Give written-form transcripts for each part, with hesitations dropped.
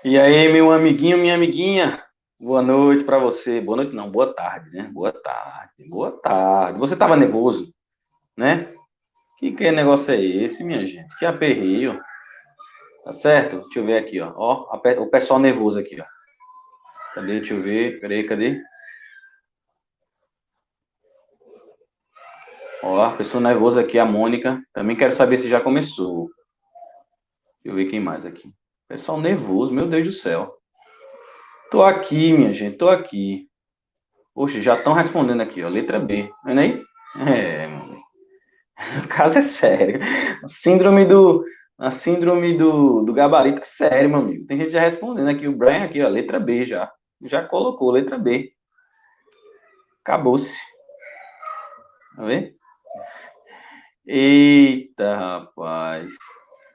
E aí, meu amiguinho, minha amiguinha, boa noite pra você. Boa noite, não, boa tarde, né? Boa tarde, boa tarde. Você tava nervoso, né? Que negócio é esse, minha gente? Que aperreio, tá certo? Deixa eu ver aqui, ó. Ó, o pessoal nervoso aqui, ó. Cadê? Deixa eu ver. Peraí, cadê? Ó, a pessoa nervosa aqui, a Mônica. Também quero saber se já começou. Deixa eu ver quem mais aqui. Pessoal nervoso, meu Deus do céu. Tô aqui, minha gente, tô aqui. Poxa, já estão respondendo aqui, ó. Letra B. Tá vendo aí? É, o caso é sério. A síndrome do gabarito, que sério, meu amigo. Tem gente já respondendo aqui, o Brian aqui, ó, letra B já. Já colocou, letra B. Acabou-se. Tá vendo? Eita, rapaz.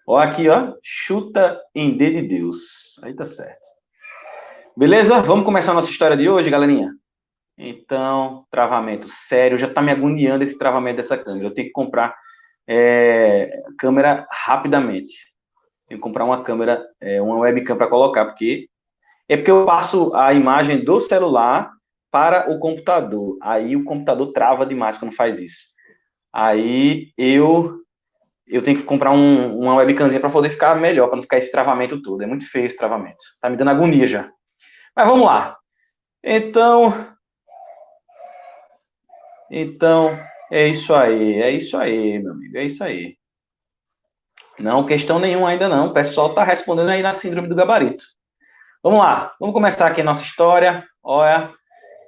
Ó, aqui, ó. Chuta em D de Deus. Aí tá certo. Beleza? Vamos começar a nossa história de hoje, galerinha? Então, travamento sério. Já tá me agoniando esse travamento dessa câmera. Eu tenho que comprar câmera rapidamente. Tenho que comprar uma câmera, uma webcam para colocar, porque eu passo a imagem do celular para o computador. Aí o computador trava demais quando faz isso. Aí eu tenho que comprar uma webcamzinha para poder ficar melhor, para não ficar esse travamento todo. É muito feio esse travamento. Tá me dando agonia já. Mas vamos lá. Então, é isso aí, meu amigo, é isso aí. Não, questão nenhuma ainda não. O pessoal tá respondendo aí na síndrome do gabarito. Vamos lá, vamos começar aqui a nossa história. Olha,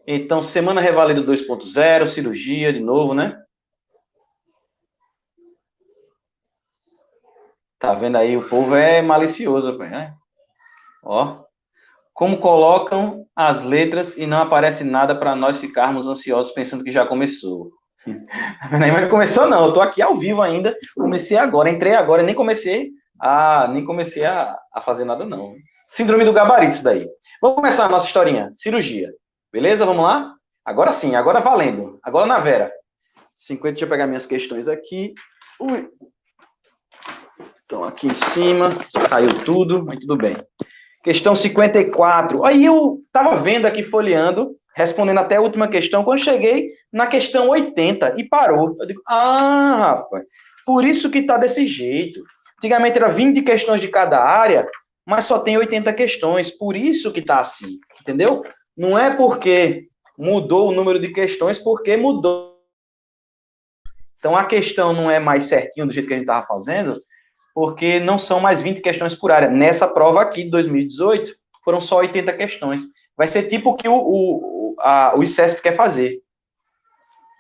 então, semana revalida 2.0, cirurgia de novo, né? Tá vendo aí? O povo é malicioso, né? Ó, como colocam as letras e não aparece nada para nós ficarmos ansiosos pensando que já começou. Mas não começou não, eu tô aqui ao vivo ainda. Comecei agora, entrei agora, nem comecei a fazer nada não. Síndrome do gabarito isso daí. Vamos começar a nossa historinha, cirurgia. Beleza? Vamos lá? Agora sim, agora valendo. Agora na Vera. 50, deixa eu pegar minhas questões aqui. Ui. Então, aqui em cima, caiu tudo, mas tudo bem. Questão 54. Aí eu estava vendo aqui, folheando, respondendo até a última questão, quando cheguei na questão 80 e parou. Eu digo, rapaz, por isso que está desse jeito. Antigamente era 20 questões de cada área, mas só tem 80 questões, por isso que está assim, entendeu? Não é porque mudou o número de questões, porque mudou. Então a questão não é mais certinho do jeito que a gente estava fazendo, porque não são mais 20 questões por área. Nessa prova aqui de 2018, foram só 80 questões. Vai ser tipo o que o ICESP quer fazer.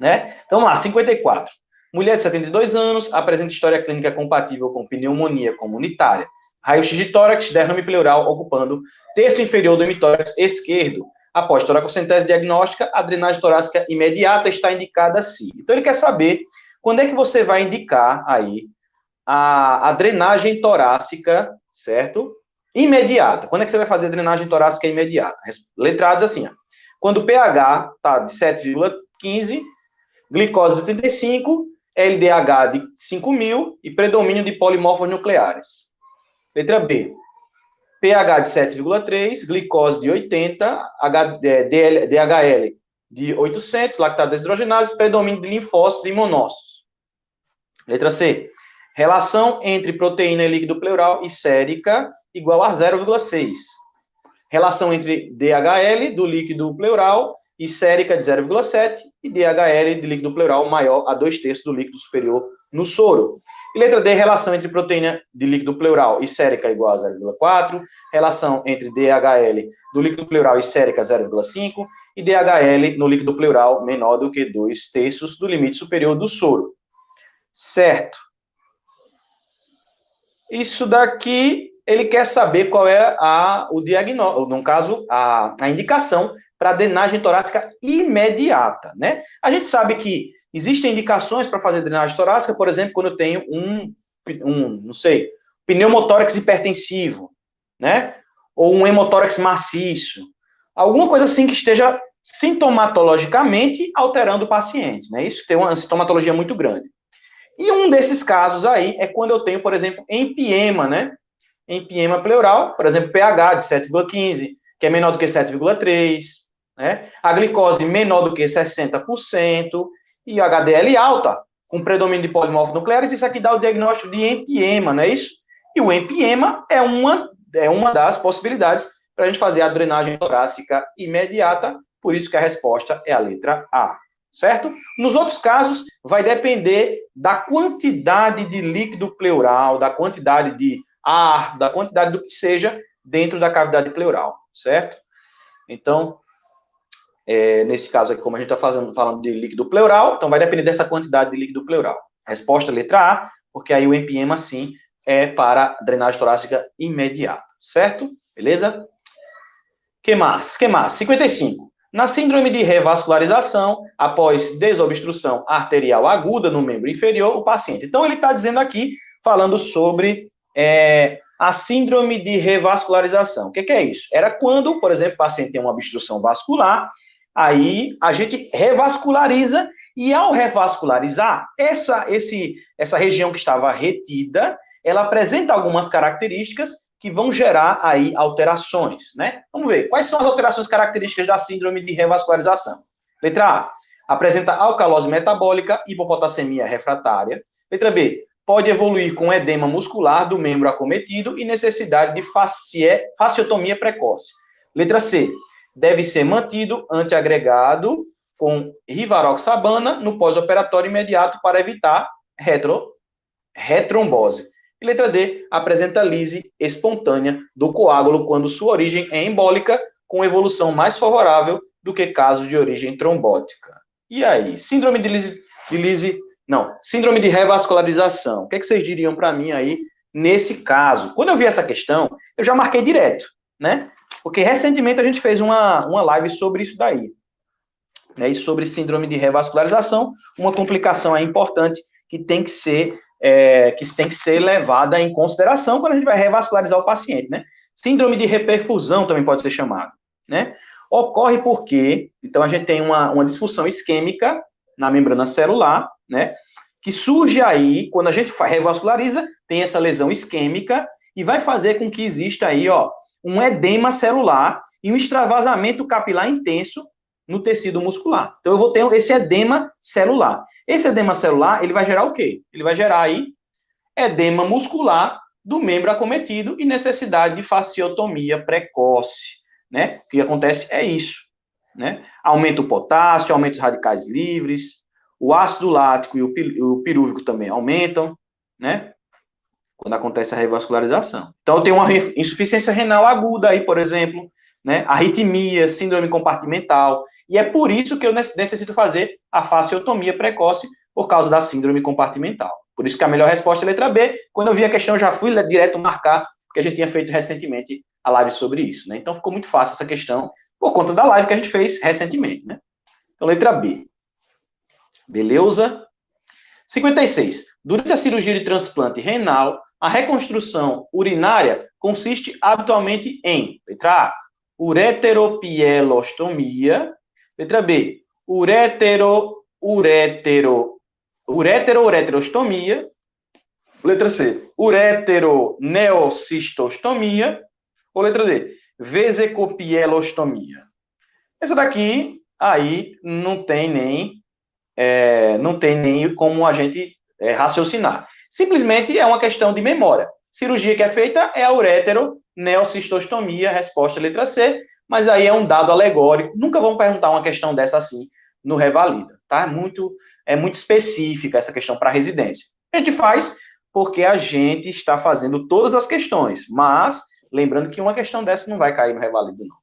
Né? Então, vamos lá, 54. Mulher de 72 anos, apresenta história clínica compatível com pneumonia comunitária. Raio-x de tórax, derrame pleural ocupando terço inferior do hemitórax esquerdo. Após toracocentese diagnóstica, a drenagem torácica imediata está indicada assim. Então, ele quer saber quando é que você vai indicar aí a drenagem torácica, certo? Imediata. Quando é que você vai fazer a drenagem torácica imediata? Letrados assim, ó. Quando o pH está de 7,15, glicose de 35, LDH de 5.000 e predomínio de polimorfos nucleares. Letra B. pH de 7,3, glicose de 80, DHL de 800, lactato deshidrogenase, predomínio de linfócitos e monócitos. Letra C. Relação entre proteína em líquido pleural e sérica igual a 0,6. Relação entre DHL do líquido pleural e sérica de 0,7 e DHL de líquido pleural maior a 2/3 do líquido superior no soro. E letra D, relação entre proteína de líquido pleural e sérica igual a 0,4, relação entre DHL do líquido pleural e sérica 0,5 e DHL no líquido pleural menor do que 2/3 do limite superior do soro. Certo. Isso daqui, ele quer saber qual é o diagnóstico, no caso, a indicação para drenagem torácica imediata, né? A gente sabe que existem indicações para fazer drenagem torácica, por exemplo, quando eu tenho não sei, pneumotórax hipertensivo, né? Ou um hemotórax maciço. Alguma coisa assim que esteja sintomatologicamente alterando o paciente, né? Isso tem uma sintomatologia muito grande. E um desses casos aí é quando eu tenho, por exemplo, empiema, né? empiema pleural, por exemplo, pH de 7,15, que é menor do que 7,3, né? A glicose menor do que 60%, e o HDL alta, com predomínio de polimorfos nucleares, isso aqui dá o diagnóstico de empiema, não é isso? E o empiema é uma das possibilidades para a gente fazer a drenagem torácica imediata, por isso que a resposta é a letra A, certo? Nos outros casos, vai depender da quantidade de líquido pleural, da quantidade de ar, da quantidade do que seja dentro da cavidade pleural, certo? Então, nesse caso aqui, como a gente está falando de líquido pleural, então vai depender dessa quantidade de líquido pleural. Resposta letra A, porque aí o empiema, sim, é para drenagem torácica imediata, certo? Beleza? Que mais? 55. Na síndrome de revascularização, após desobstrução arterial aguda no membro inferior, o paciente. Então, ele está dizendo aqui, falando sobre a síndrome de revascularização. O que é isso? Era quando, por exemplo, o paciente tem uma obstrução vascular, aí a gente revasculariza, e ao revascularizar, essa região que estava retida, ela apresenta algumas características que vão gerar aí alterações, né? Vamos ver, quais são as alterações características da síndrome de revascularização? Letra A, apresenta alcalose metabólica, hipopotassemia refratária. Letra B, pode evoluir com edema muscular do membro acometido e necessidade de fasciotomia precoce. Letra C, deve ser mantido antiagregado com rivaroxabana no pós-operatório imediato para evitar retrombose. E letra D, apresenta lise espontânea do coágulo quando sua origem é embólica, com evolução mais favorável do que casos de origem trombótica. E aí, síndrome de revascularização. O que vocês diriam para mim aí nesse caso? Quando eu vi essa questão, eu já marquei direto, né? Porque recentemente a gente fez uma live sobre isso daí, né? E sobre síndrome de revascularização, uma complicação aí importante que tem que ser levada em consideração quando a gente vai revascularizar o paciente, né? Síndrome de reperfusão também pode ser chamado, né? Ocorre porque, então, a gente tem uma disfunção isquêmica na membrana celular, né? Que surge aí, quando a gente revasculariza, tem essa lesão isquêmica e vai fazer com que exista aí, ó, um edema celular e um extravasamento capilar intenso no tecido muscular. Então, eu vou ter esse edema celular. Esse edema celular, ele vai gerar o quê? Ele vai gerar aí edema muscular do membro acometido e necessidade de fasciotomia precoce, né? O que acontece é isso, né? Aumenta o potássio, aumenta os radicais livres, o ácido lático e o pirúvico também aumentam, né? Quando acontece a revascularização. Então, eu tenho uma insuficiência renal aguda aí, por exemplo, né? Arritmia, síndrome compartimental, e é por isso que eu necessito fazer a fasciotomia precoce por causa da síndrome compartimental. Por isso que a melhor resposta é a letra B. Quando eu vi a questão, eu já fui direto marcar, porque a gente tinha feito recentemente a live sobre isso, né? Então, ficou muito fácil essa questão, por conta da live que a gente fez recentemente, né? Então, letra B. Beleza? 56. Durante a cirurgia de transplante renal, a reconstrução urinária consiste habitualmente em, letra A, ureteropielostomia, letra B, ureterostomia, letra C, ureteroneocistostomia, ou letra D, vesecopielostomia. Essa daqui, aí, não tem nem como a gente raciocinar. Simplesmente é uma questão de memória. Cirurgia que é feita é a ureteroneocistostomia, resposta letra C, mas aí é um dado alegórico. Nunca vão perguntar uma questão dessa assim no Revalida, tá? É muito específica essa questão para residência. A gente faz porque a gente está fazendo todas as questões, mas lembrando que uma questão dessa não vai cair no Revalida, não.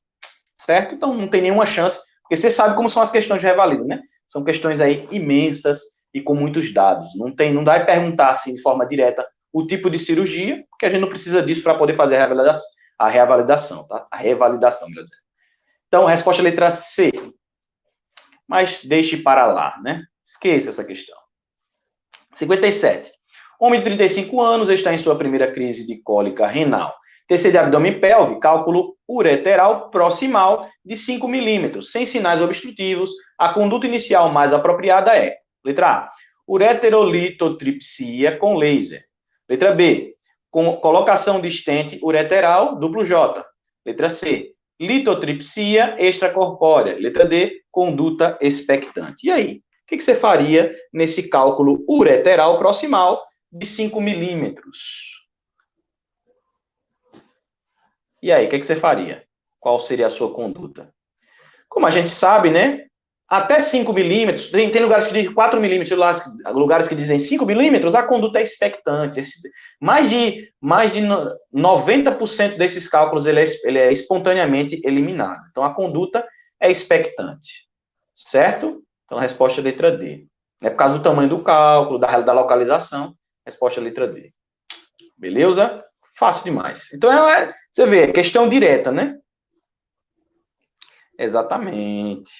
Certo? Então não tem nenhuma chance, porque você sabe como são as questões de Revalida, né? São questões aí imensas e com muitos dados. Não dá para perguntar assim de forma direta o tipo de cirurgia, porque a gente não precisa disso para poder fazer a reavalidação, tá? A revalidação, melhor dizer. Então, resposta letra C. Mas deixe para lá, né? Esqueça essa questão. 57. Homem de 35 anos está em sua primeira crise de cólica renal. TC de abdômen pélvico, cálculo ureteral proximal de 5 milímetros, sem sinais obstrutivos. A conduta inicial mais apropriada é, letra A, ureterolitotripsia com laser. Letra B, Com colocação de estente ureteral, duplo J. Letra C, litotripsia extracorpórea. Letra D, conduta expectante. E aí, o que você faria nesse cálculo ureteral proximal de 5 milímetros? E aí, o que você faria? Qual seria a sua conduta? Como a gente sabe, né? Até 5 milímetros, tem lugares que dizem 4 milímetros, lugares que dizem 5 milímetros, a conduta é expectante. Mais de 90% desses cálculos ele é espontaneamente eliminado. Então, a conduta é expectante. Certo? Então, a resposta é letra D. É por causa do tamanho do cálculo, da localização, resposta é letra D. Beleza? Fácil demais. Então, você vê, questão direta, né? Exatamente.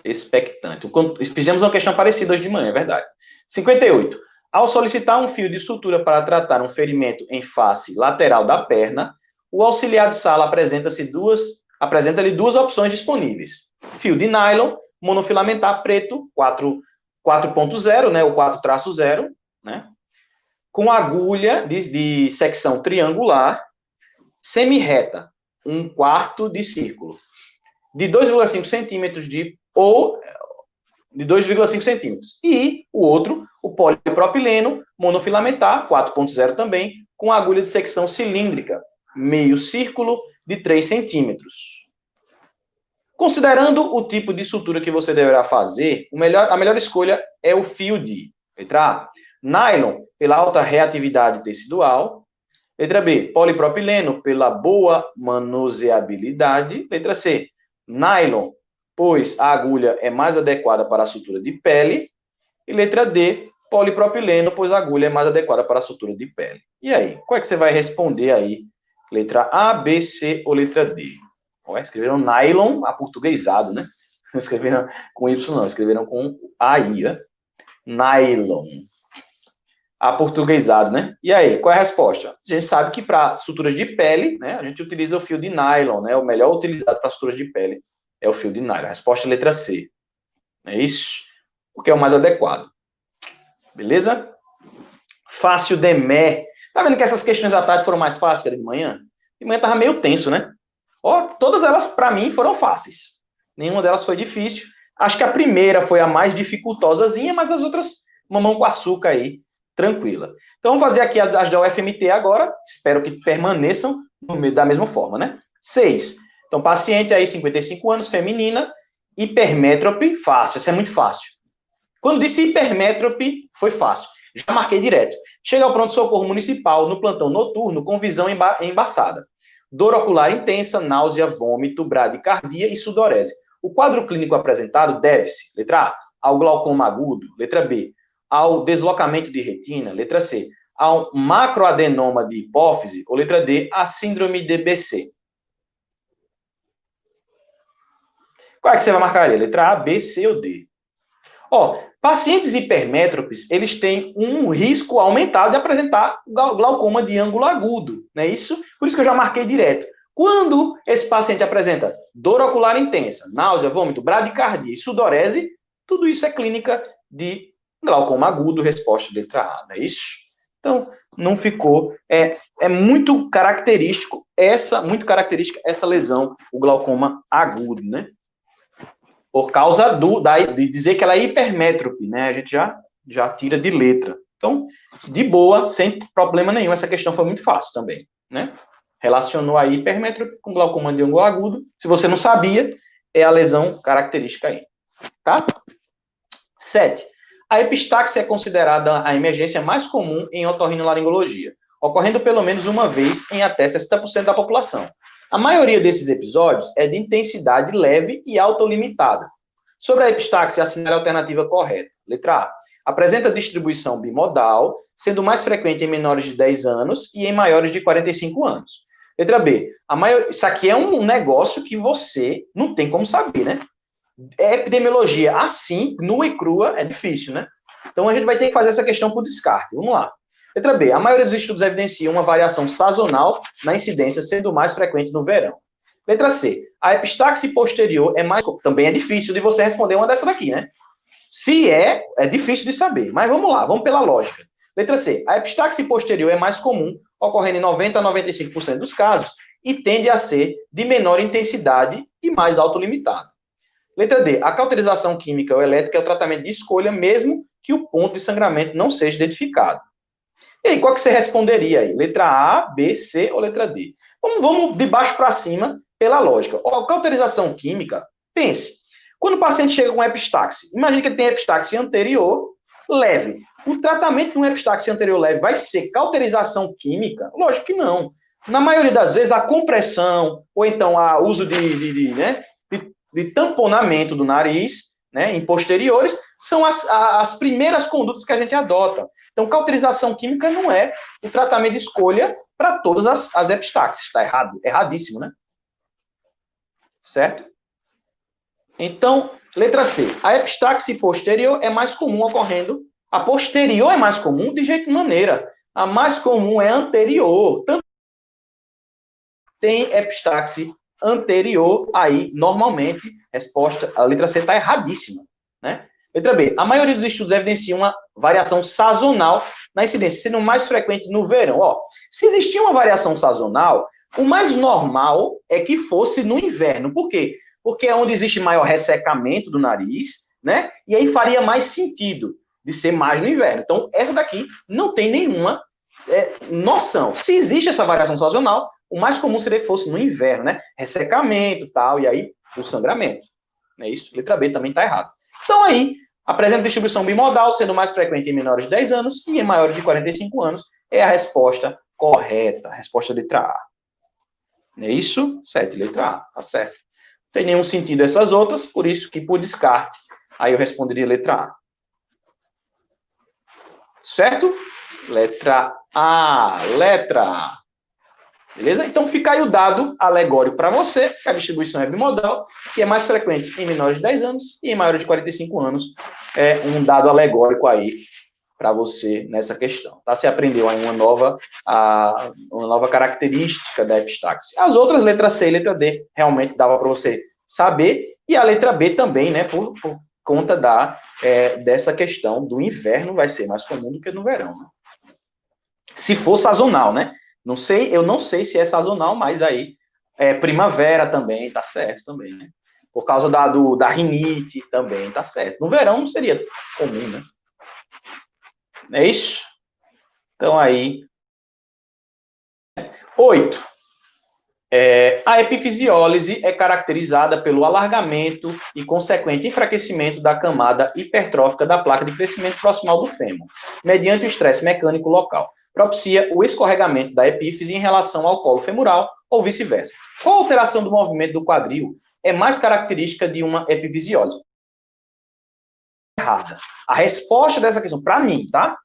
Expectante. Fizemos uma questão parecida hoje de manhã, é verdade. 58. Ao solicitar um fio de sutura para tratar um ferimento em face lateral da perna, o auxiliar de sala apresenta-lhe duas opções disponíveis. Fio de nylon, monofilamentar preto, 4.0, né, ou 4-0, né, com agulha de secção triangular, semi-reta, 1/4 de círculo, de 2,5 centímetros de 2,5 centímetros. E o outro, o polipropileno monofilamentar, 4.0 também, com agulha de secção cilíndrica, meio círculo de 3 centímetros. Considerando o tipo de sutura que você deverá fazer, a melhor escolha é o fio de, letra A, nylon, pela alta reatividade tecidual. Letra B, polipropileno, pela boa manuseabilidade. Letra C, nylon, pois a agulha é mais adequada para a sutura de pele. E letra D, polipropileno, pois a agulha é mais adequada para a sutura de pele. E aí, qual é que você vai responder aí? Letra A, B, C ou letra D? Escreveram nylon aportuguesado, né? Não escreveram com Y, não. Escreveram com AI, né? Nylon. Aportuguesado, né? E aí, qual é a resposta? A gente sabe que para suturas de pele, né, a gente utiliza o fio de nylon, né? O melhor utilizado para suturas de pele é o fio de nylon. A resposta é letra C. É isso? Porque é o mais adequado. Beleza? Fácil demé. Tá vendo que essas questões à tarde foram mais fáceis que a de manhã? De manhã tava meio tenso, né? Todas elas, para mim, foram fáceis. Nenhuma delas foi difícil. Acho que a primeira foi a mais dificultosazinha, mas as outras, mamão com açúcar aí, tranquila. Então, vamos fazer aqui as da UFMT agora. Espero que permaneçam da mesma forma, né? 6. Então, paciente aí, 55 anos, feminina, hipermétrope, fácil. Essa é muito fácil. Quando disse hipermétrope, foi fácil. Já marquei direto. Chega ao pronto-socorro municipal, no plantão noturno, com visão embaçada. Dor ocular intensa, náusea, vômito, bradicardia e sudorese. O quadro clínico apresentado deve-se, letra A, ao glaucoma agudo, letra B, ao deslocamento de retina, letra C, ao macroadenoma de hipófise, ou letra D, a síndrome de BC. Qual é que você vai marcar ali? Letra A, B, C ou D? Pacientes hipermétropes, eles têm um risco aumentado de apresentar glaucoma de ângulo agudo, não é isso? Por isso que eu já marquei direto. Quando esse paciente apresenta dor ocular intensa, náusea, vômito, bradicardia e sudorese, tudo isso é clínica de glaucoma agudo, resposta letra A, não é isso? Então, não ficou... É muito característico essa lesão, o glaucoma agudo, né? Por causa de dizer que ela é hipermétrope, né? A gente já tira de letra. Então, de boa, sem problema nenhum. Essa questão foi muito fácil também, né? Relacionou a hipermétrope com glaucoma de ângulo agudo. Se você não sabia, é a lesão característica aí, tá? 7. A epistaxe é considerada a emergência mais comum em otorrinolaringologia, ocorrendo pelo menos uma vez em até 60% da população. A maioria desses episódios é de intensidade leve e autolimitada. Sobre a epistaxe, assinale a alternativa correta. Letra A. Apresenta distribuição bimodal, sendo mais frequente em menores de 10 anos e em maiores de 45 anos. Letra B. Isso aqui é um negócio que você não tem como saber, né? Epidemiologia assim, nua e crua, é difícil, né? Então a gente vai ter que fazer essa questão por descarte. Vamos lá. Letra B. A maioria dos estudos evidencia uma variação sazonal na incidência, sendo mais frequente no verão. Letra C. A epistaxe posterior é mais... Também é difícil de você responder uma dessa daqui, né? Se é difícil de saber. Mas vamos lá, vamos pela lógica. Letra C. A epistaxe posterior é mais comum, ocorrendo em 90 a 95% dos casos, e tende a ser de menor intensidade e mais autolimitada. Letra D. A cauterização química ou elétrica é o tratamento de escolha, mesmo que o ponto de sangramento não seja identificado. E aí, qual que você responderia aí? Letra A, B, C ou letra D? Vamos de baixo para cima, pela lógica. A cauterização química, pense. Quando o paciente chega com epistaxe, imagine que ele tem epistaxe anterior leve. O tratamento de um epistaxe anterior leve vai ser cauterização química? Lógico que não. Na maioria das vezes, a compressão, ou então o uso de tamponamento do nariz, né, em posteriores, são as primeiras condutas que a gente adota. Então, cauterização química não é o tratamento de escolha para todas as epistaxes. Está errado, erradíssimo, né? Certo? Então, letra C. A epistaxe posterior é mais comum ocorrendo. A posterior é mais comum de jeito maneira. A mais comum é a anterior. Tanto tem epistaxe anterior, aí, normalmente, resposta, a letra C está erradíssima, né? Letra B, a maioria dos estudos evidencia uma variação sazonal na incidência, sendo mais frequente no verão. Ó, se existia uma variação sazonal, o mais normal é que fosse no inverno. Por quê? Porque é onde existe maior ressecamento do nariz, né? E aí faria mais sentido de ser mais no inverno. Então, essa daqui não tem nenhuma noção. Se existe essa variação sazonal, o mais comum seria que fosse no inverno, né? Ressecamento e tal, e aí o sangramento. Não é isso? Letra B também está errado. Então, aí, apresenta distribuição bimodal, sendo mais frequente em menores de 10 anos e em maiores de 45 anos, é a resposta correta. Resposta letra A. Não é isso? 7, letra A. Tá certo. Não tem nenhum sentido essas outras, por isso que, por descarte, aí eu responderia letra A. Certo? Letra A. Letra A. Beleza? Então, fica aí o dado alegórico para você, que a distribuição é bimodal, que é mais frequente em menores de 10 anos e em maiores de 45 anos. É um dado alegórico aí para você nessa questão. Tá? Você aprendeu aí uma nova característica da epistaxe. As outras, letra C e letra D, realmente dava para você saber, e a letra B também, né, por conta dessa questão do inverno, vai ser mais comum do que no verão. Né? Se for sazonal, né? Não sei, eu não sei se é sazonal, mas aí primavera também, tá certo também, né? Por causa da rinite também, tá certo. No verão não seria comum, né? É isso? Então aí. 8. A epifisiólise é caracterizada pelo alargamento e consequente enfraquecimento da camada hipertrófica da placa de crescimento proximal do fêmur, mediante o estresse mecânico local. Propicia o escorregamento da epífise em relação ao colo femoral ou vice-versa. Qual alteração do movimento do quadril é mais característica de uma epifisiólise? Errada. A resposta dessa questão, para mim, tá?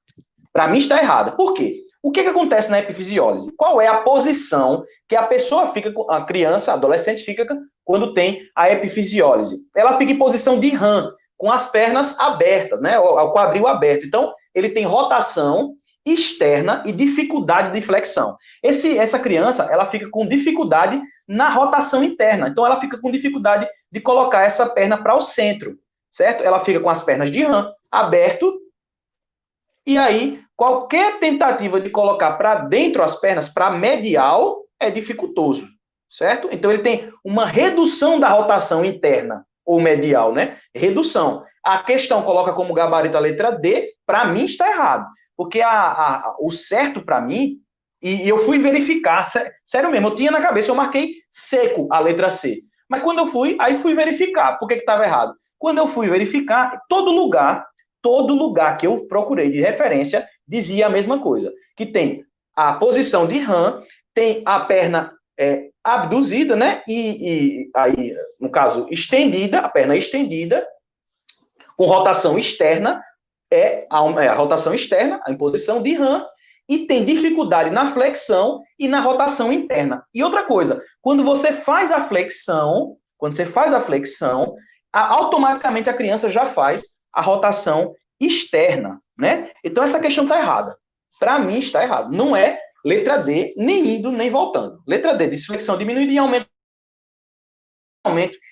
Para mim está errada. Por quê? O que acontece na epifisiólise? Qual é a posição que a pessoa fica, a criança, a adolescente fica quando tem a epifisiólise? Ela fica em posição de rã, com as pernas abertas, né? O quadril aberto. Então, ele tem rotação externa e dificuldade de flexão. Essa criança, ela fica com dificuldade na rotação interna. Então, ela fica com dificuldade de colocar essa perna para o centro, certo? Ela fica com as pernas de rã aberto, e aí, qualquer tentativa de colocar para dentro as pernas, para medial, é dificultoso, certo? Então, ele tem uma redução da rotação interna, ou medial, né? Redução. A questão coloca como gabarito a letra D, para mim está errado. Porque o certo para mim, e eu fui verificar, sério mesmo, eu tinha na cabeça, eu marquei seco a letra C. Mas quando eu fui verificar, por que estava errado? Quando eu fui verificar, todo lugar que eu procurei de referência dizia a mesma coisa, que tem a posição de rã, tem a perna abduzida, né? E aí, no caso, estendida, a perna estendida, com rotação externa, a rotação externa, a imposição de rã, e tem dificuldade na flexão e na rotação interna. E outra coisa, quando você faz a flexão, automaticamente a criança já faz a rotação externa, né? Então, essa questão está errada. Para mim, está errado. Não é letra D, nem indo, nem voltando. Letra D, desflexão diminuída e aumento.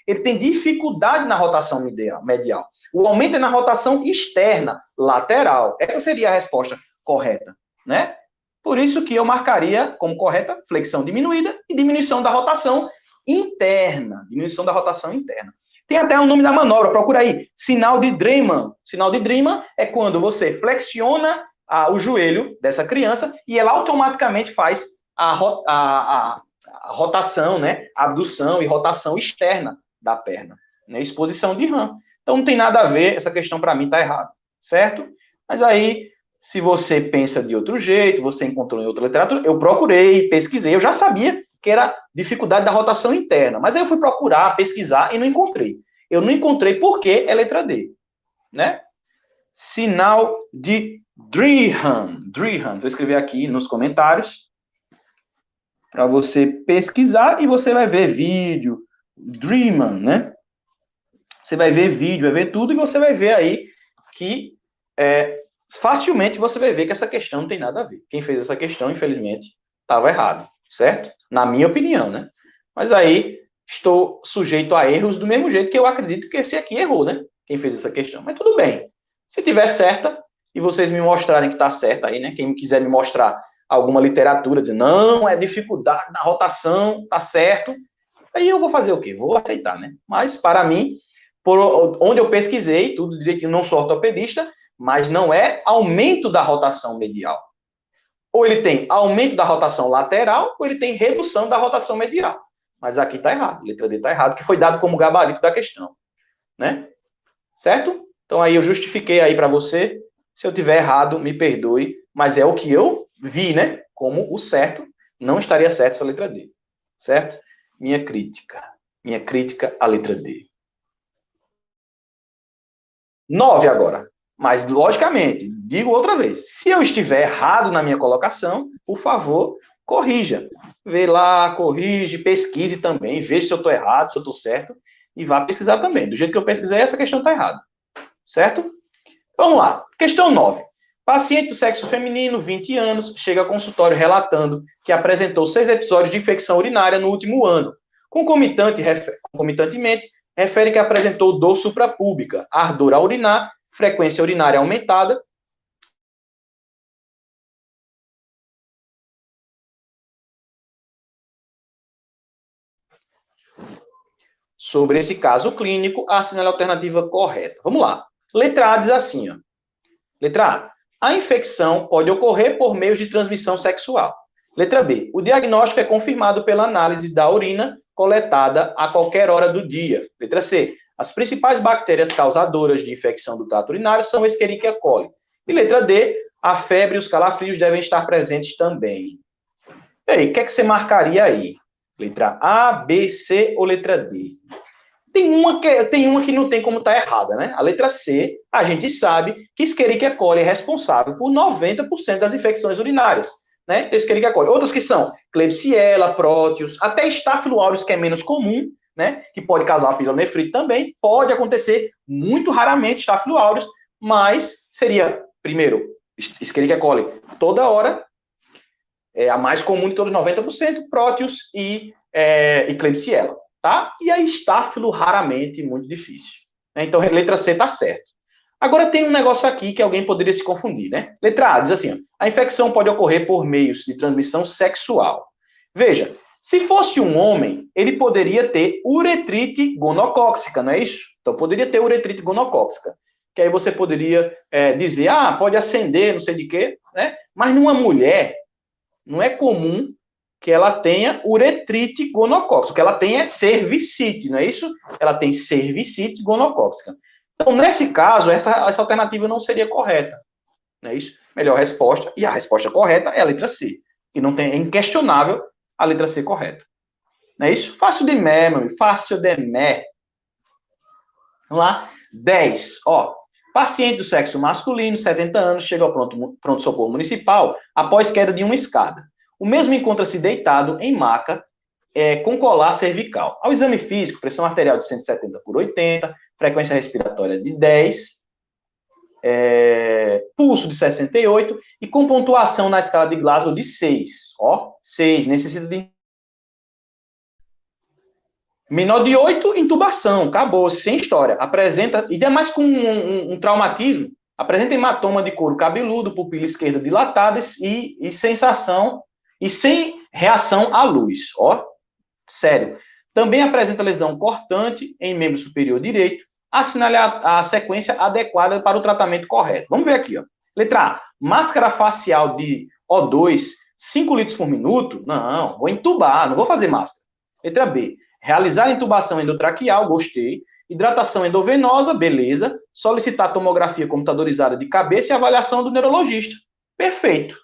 Ele tem dificuldade na rotação medial. O aumento é na rotação externa, lateral. Essa seria a resposta correta, né? Por isso que eu marcaria como correta flexão diminuída e diminuição da rotação interna. Diminuição da rotação interna. Tem até o nome da manobra, procura aí. Sinal de Dreeman. Sinal de Dreeman é quando você flexiona o joelho dessa criança e ela automaticamente faz a rotação, né? Abdução e rotação externa da perna. Né? Exposição de RAM. Então não tem nada a ver, essa questão para mim está errada, certo? Mas aí, se você pensa de outro jeito, você encontrou em outra literatura, eu procurei, pesquisei, eu já sabia que era dificuldade da rotação interna, mas aí eu fui procurar, pesquisar e não encontrei. Eu não encontrei porque é letra D, né? Sinal de Dreeman. Dreeman, vou escrever aqui nos comentários para você pesquisar e você vai ver vídeo, Dreeman, né? Você vai ver vídeo, vai ver tudo e você vai ver aí que facilmente você vai ver que essa questão não tem nada a ver. Quem fez essa questão, infelizmente, estava errado, certo? Na minha opinião, né? Mas aí estou sujeito a erros do mesmo jeito que eu acredito que esse aqui errou, né? Quem fez essa questão. Mas tudo bem. Se tiver certa e vocês me mostrarem que está certa aí, né? Quem quiser me mostrar alguma literatura dizendo, não, é dificuldade na rotação, tá certo. Aí eu vou fazer o quê? Vou aceitar, né? Mas, para mim, por onde eu pesquisei, tudo direitinho, não sou ortopedista, mas não é aumento da rotação medial. Ou ele tem aumento da rotação lateral, ou ele tem redução da rotação medial. Mas aqui está errado, letra D está errado, que foi dado como gabarito da questão. Né? Certo? Então aí eu justifiquei aí para você. Se eu tiver errado, me perdoe, mas é o que eu vi, né? Como o certo. Não estaria certo essa letra D. Certo? Minha crítica à letra D. 9 agora. Mas, logicamente, digo outra vez, se eu estiver errado na minha colocação, por favor, corrija. Vê lá, corrige, pesquise também, veja se eu estou errado, se eu estou certo, e vá pesquisar também. Do jeito que eu pesquisei, essa questão está errada. Certo? Vamos lá. Questão 9. Paciente do sexo feminino, 20 anos, chega ao consultório relatando que apresentou 6 episódios de infecção urinária no último ano. Concomitantemente, refere que apresentou dor suprapúbica, ardor a urinar, frequência urinária aumentada. Sobre esse caso clínico, assinale a alternativa correta. Vamos lá. Letra A diz assim, ó. Letra A. A infecção pode ocorrer por meios de transmissão sexual. Letra B. O diagnóstico é confirmado pela análise da urina coletada a qualquer hora do dia. Letra C. As principais bactérias causadoras de infecção do trato urinário são Escherichia coli. E letra D. A febre e os calafrios devem estar presentes também. E aí, o que é que você marcaria aí? Letra A, B, C ou letra D? Tem uma que não tem como estar errada, né? A letra C, a gente sabe que Escherichia coli é responsável por 90% das infecções urinárias, né? Tem Escherichia coli. Outras que são Klebsiella, Proteus, até Staphylo aureus, que é menos comum, né? Que pode causar uma pielonefrite também. Pode acontecer muito raramente Staphylo aureus, mas seria, primeiro, Escherichia coli toda hora, é a mais comum de todos, 90%, Proteus e Klebsiella. Tá? E a Staphylo, raramente, muito difícil. Então, letra C está certo. Agora, tem um negócio aqui que alguém poderia se confundir, né? Letra A diz assim, ó, a infecção pode ocorrer por meios de transmissão sexual. Veja, se fosse um homem, ele poderia ter uretrite gonocóxica, não é isso? Então, poderia ter uretrite gonocóxica. Que aí você poderia dizer, pode acender, não sei de quê, né? Mas numa mulher, não é comum que ela tenha uretrite gonocóxica. O que ela tem é cervicite, não é isso? Ela tem cervicite gonocóxica. Então, nesse caso, essa alternativa não seria correta. Não é isso? Melhor resposta, e a resposta correta é a letra C. E não tem, é inquestionável a letra C correta. Não é isso? Fácil de mé, meu amigo. Fácil de mé. Vamos lá. 10. Ó. Paciente do sexo masculino, 70 anos, chega ao pronto-socorro municipal após queda de uma escada. O mesmo encontra-se deitado em maca com colar cervical. Ao exame físico, pressão arterial de 170/80, frequência respiratória de 10, pulso de 68 e com pontuação na escala de Glasgow de 6. Ó, 6, necessita de menor de 8, intubação, acabou, sem história. Apresenta, e é mais com um traumatismo, Apresenta hematoma de couro cabeludo, pupila esquerda dilatada e sensação e sem reação à luz. Ó, sério. Também apresenta lesão cortante em membro superior direito. Assinale a sequência adequada para o tratamento correto. Vamos ver aqui, ó. Letra A, máscara facial de O2, 5 litros por minuto? Não, vou entubar, não vou fazer máscara. Letra B, realizar intubação endotraqueal, gostei. Hidratação endovenosa, beleza. Solicitar tomografia computadorizada de cabeça e avaliação do neurologista. Perfeito.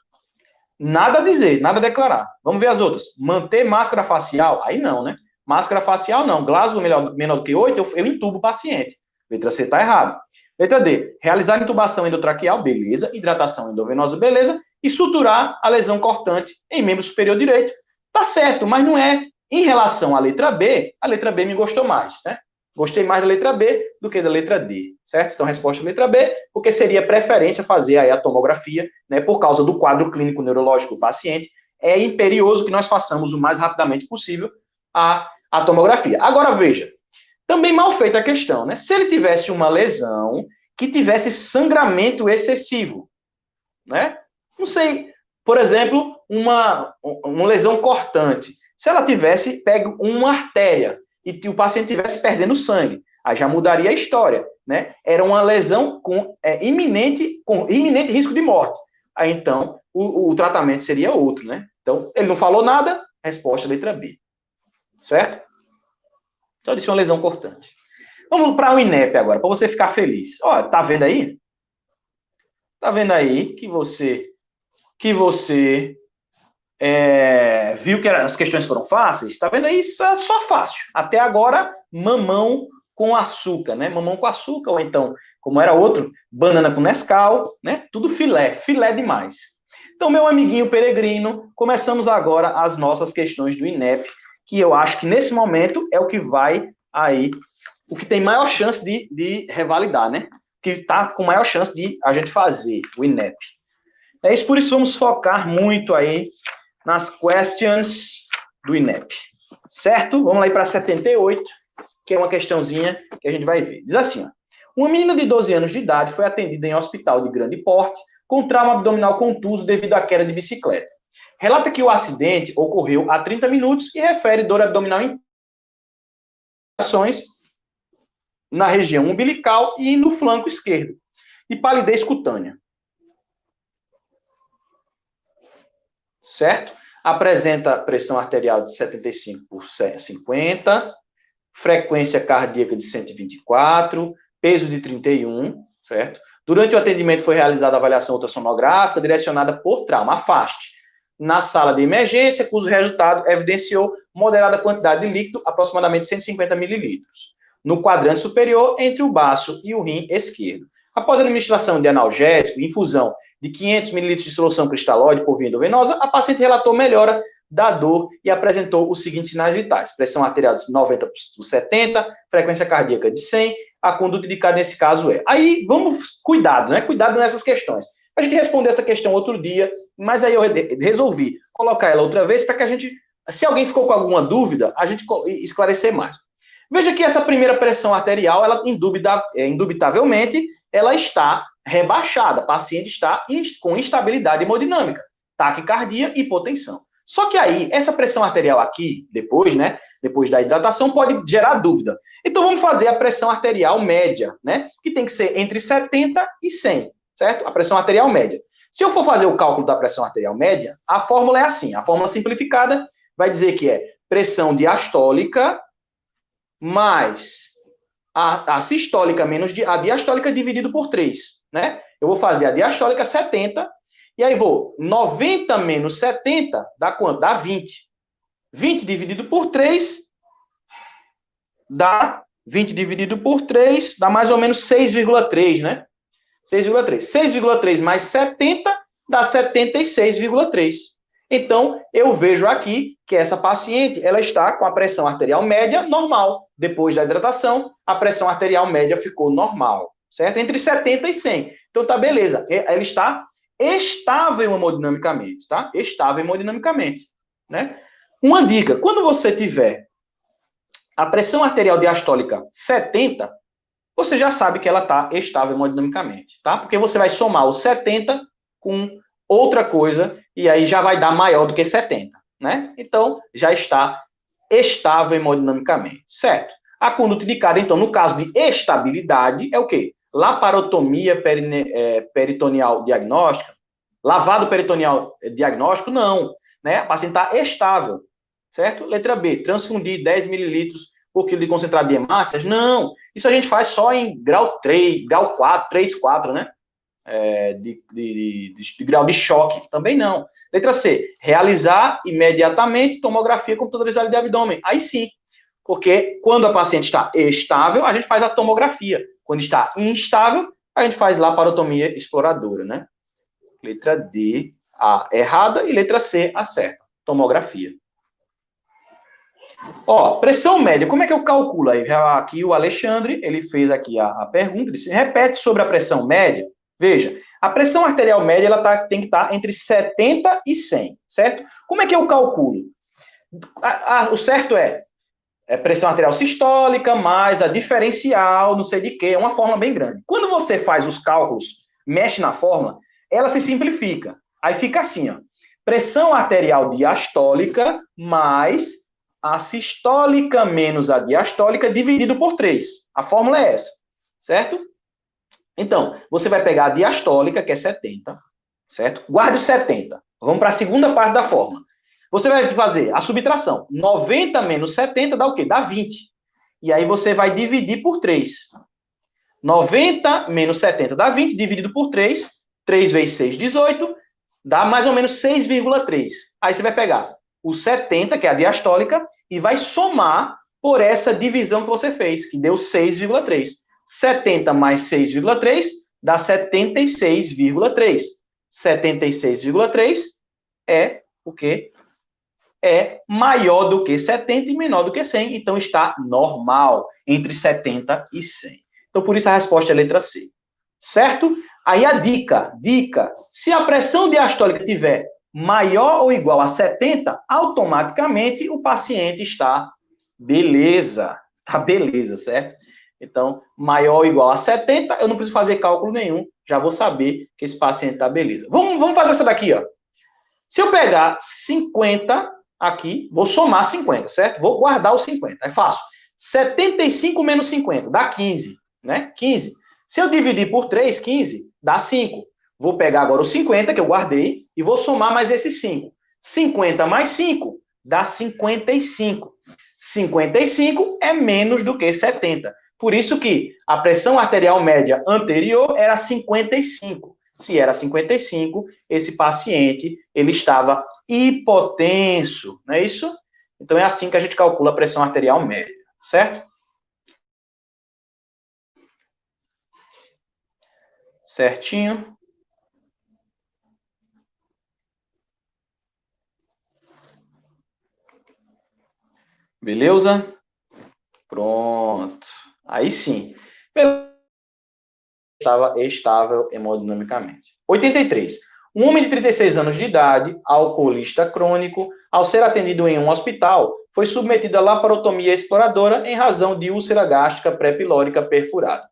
Nada a dizer, nada a declarar. Vamos ver as outras. Manter máscara facial? Aí não, né? Máscara facial não. Glasgow menor do que 8, eu intubo o paciente. Letra C está errado. Letra D, realizar intubação endotraqueal, beleza. Hidratação endovenosa, beleza. E suturar a lesão cortante em membro superior direito. Tá certo, mas não é. Em relação à letra B, a letra B me gostou mais, né? Gostei mais da letra B do que da letra D, certo? Então, a resposta é a letra B, porque seria preferência fazer aí a tomografia, né, por causa do quadro clínico neurológico do paciente. É imperioso que nós façamos o mais rapidamente possível a tomografia. Agora, veja, também mal feita a questão, né? Se ele tivesse uma lesão que tivesse sangramento excessivo, né? Não sei, por exemplo, uma lesão cortante. Se ela tivesse pego uma artéria e o paciente estivesse perdendo sangue, aí já mudaria a história, né? Era uma lesão com iminente risco de morte. Aí, então, o tratamento seria outro, né? Então, ele não falou nada, resposta letra B. Certo? Então, disse uma lesão cortante. Vamos para o INEP agora, para você ficar feliz. Ó, tá vendo aí? Tá vendo aí que você viu que as questões foram fáceis? Tá vendo aí? Isso é só fácil. Até agora, mamão com açúcar, né? Mamão com açúcar, ou então, como era outro, banana com Nescau, né? Tudo filé demais. Então, meu amiguinho peregrino, começamos agora as nossas questões do INEP, que eu acho que nesse momento é o que vai aí, o que tem maior chance de revalidar, né? Que está com maior chance de a gente fazer o INEP. É isso, por isso vamos focar muito aí nas questions do INEP. Certo? Vamos lá para 78, que é uma questãozinha que a gente vai ver. Diz assim, ó, uma menina de 12 anos de idade foi atendida em um hospital de grande porte com trauma abdominal contuso devido à queda de bicicleta. Relata que o acidente ocorreu há 30 minutos e refere dor abdominal em na região umbilical e no flanco esquerdo, e palidez cutânea. Certo? Apresenta pressão arterial de 75 por 50, frequência cardíaca de 124, peso de 31, certo? Durante o atendimento foi realizada a avaliação ultrassonográfica direcionada por trauma, afaste, na sala de emergência, cujo resultado evidenciou moderada quantidade de líquido, aproximadamente 150 mililitros, no quadrante superior, entre o baço e o rim esquerdo. Após a administração de analgésico e infusão de 500 mililitros de solução cristalóide por via endovenosa, a paciente relatou melhora da dor e apresentou os seguintes sinais vitais: pressão arterial de 90 por 70, frequência cardíaca de 100, a conduta indicada nesse caso é. Aí, vamos, cuidado, né? Cuidado nessas questões. A gente respondeu essa questão outro dia, mas aí eu resolvi colocar ela outra vez para que a gente, se alguém ficou com alguma dúvida, a gente esclarecer mais. Veja que essa primeira pressão arterial, ela indubitavelmente, ela está rebaixada. A paciente está com instabilidade hemodinâmica, taquicardia e hipotensão. Só que aí, essa pressão arterial aqui, depois, né, depois da hidratação, pode gerar dúvida. Então, vamos fazer a pressão arterial média, né, que tem que ser entre 70 e 100, certo? A pressão arterial média. Se eu for fazer o cálculo da pressão arterial média, a fórmula é assim, a fórmula simplificada vai dizer que é pressão diastólica mais a sistólica menos a diastólica dividido por 3, né? Eu vou fazer a diastólica 70, e aí vou 90 menos 70 dá quanto? Dá 20. 20 dividido por 3 dá 20 dividido por 3 dá mais ou menos 6,3, né? 6,3. 6,3 mais 70 dá 76,3. Então, eu vejo aqui que essa paciente, ela está com a pressão arterial média normal. Depois da hidratação, a pressão arterial média ficou normal, certo? Entre 70 e 100. Então, tá beleza. Ela está estável hemodinamicamente, tá? Estável hemodinamicamente, né? Uma dica, quando você tiver a pressão arterial diastólica 70, você já sabe que ela está estável hemodinamicamente, tá? Porque você vai somar o 70 com outra coisa, e aí já vai dar maior do que 70, né? Então, já está estável hemodinamicamente, certo? A conduta indicada, então, no caso de estabilidade, é o quê? Laparotomia peritoneal diagnóstica. Lavado peritoneal diagnóstico, não. Né? A paciente está estável, certo? Letra B, transfundir 10 mililitros por quilo de concentrado de hemácias? Não. Isso a gente faz só em grau 3, grau 4, 3, 4, né? De grau de choque. Também não. Letra C, realizar imediatamente tomografia computadorizada de abdômen. Aí sim. Porque quando a paciente está estável, a gente faz a tomografia. Quando está instável, a gente faz laparotomia exploradora, né? Letra D, A errada, e letra C, a certa. Tomografia. Ó, pressão média, como é que eu calculo? Aí, aqui o Alexandre, ele fez aqui a pergunta, ele disse, repete sobre a pressão média. Veja, a pressão arterial média, ela tem que estar entre 70 e 100, certo? Como é que eu calculo? O certo é pressão arterial sistólica mais a diferencial, não sei de quê, é uma fórmula bem grande. Quando você faz os cálculos, mexe na fórmula, ela se simplifica. Aí fica assim, ó, pressão arterial diastólica mais a sistólica menos a diastólica dividido por 3. A fórmula é essa, certo? Então, você vai pegar a diastólica, que é 70, certo? Guarde o 70. Vamos para a segunda parte da fórmula. Você vai fazer a subtração. 90 menos 70 dá o quê? Dá 20. E aí você vai dividir por 3. 90 menos 70 dá 20, dividido por 3. 3 vezes 6, 18. Dá mais ou menos 6,3. Aí você vai pegar o 70, que é a diastólica, e vai somar por essa divisão que você fez, que deu 6,3. 70 mais 6,3 dá 76,3. 76,3 é o quê? É maior do que 70 e menor do que 100, então está normal, entre 70 e 100. Então, por isso a resposta é a letra C. Certo? Aí a dica, se a pressão diastólica tiver maior ou igual a 70, automaticamente o paciente está beleza. Tá beleza, certo? Então, maior ou igual a 70, eu não preciso fazer cálculo nenhum, já vou saber que esse paciente está beleza. Vamos fazer essa daqui, ó. Se eu pegar 50 aqui, vou somar 50, certo? Vou guardar os 50. É fácil. 75 menos 50 dá 15, né? 15. Se eu dividir por 3, 15, dá 5. Vou pegar agora os 50 que eu guardei e vou somar mais esses 5. 50 mais 5 dá 55. 55 é menos do que 70. Por isso que a pressão arterial média anterior era 55. Se era 55, esse paciente, ele estava hipotenso, não é isso? Então, é assim que a gente calcula a pressão arterial média, certo? Certinho. Beleza? Pronto. Aí sim. Estava estável hemodinamicamente. 83. Um homem de 36 anos de idade, alcoolista crônico, ao ser atendido em um hospital, foi submetido à laparotomia exploradora em razão de úlcera gástrica pré-pilórica perfurada.